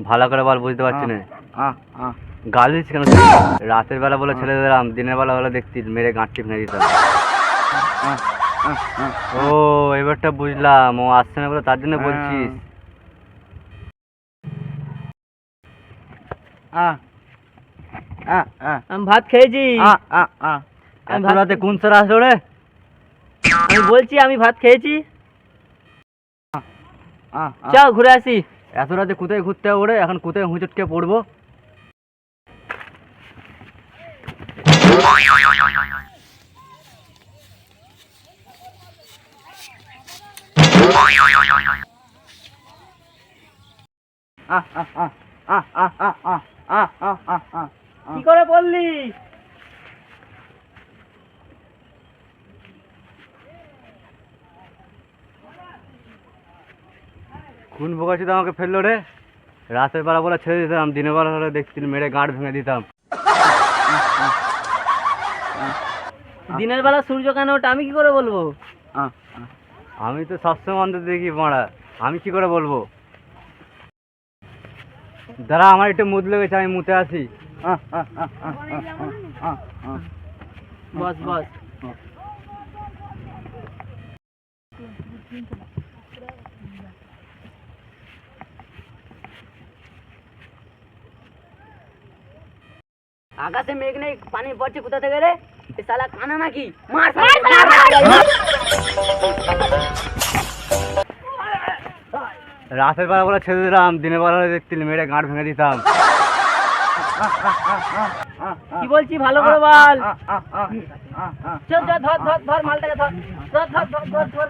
ভালো করে বল, বুঝতে পারছি না। গালি দিচ্ছিস কেন? রাতের বেলা বলে ছেড়ে দিলাম, দিনের বেলা হলে দেখতিস মেরে গাঁটটি ভেঙে দিতাম। ও এবারটা বুঝলাম, ও আসছে না বলে তার জন্য বলছিস। আমি ভাত খেয়েছি। এত রাতে কোন স্যার আসলো রে? আমি বলছি আমি ভাত খেয়েছি। চল ঘুরে আসি। এত রাতে কোথায় ঘুরতে হবে রে? এখন কোথায় হুঁচটকে পড়বো? কি করে বললি? কোন বোকাচি তো আমাকে ফেললো রে? রাতের বেলা বলে ছেড়ে দিতাম, দিনের বেলা হলে দেখতিস মেরে গাঁট ভেঙে দিতাম। দিনের বেলা সূর্য কেন ওটা আমি কি করে বলবো? আমি তো সবসময় অন্তত দেখি মারা, আমি কি করে বলবো? দাঁড়া, আমার একটু মুদ লেগেছে, আমি মুতে আসি। বস বস। আকাশে মেঘ নেই, পানি পড়ছে কোথা থেকে রে? এ শালা কানা নাকি? মার রাতের বেলা বলে ছেড়ে দিলাম, দিনের বেলা হলে দেখতিস মেরে গাঁট ভেঙে দিতাম। কি বলছি ভালো করে বল। চল চল, ধর ধর ধর মালটাকে, ধর ধর ধর ধর ধর।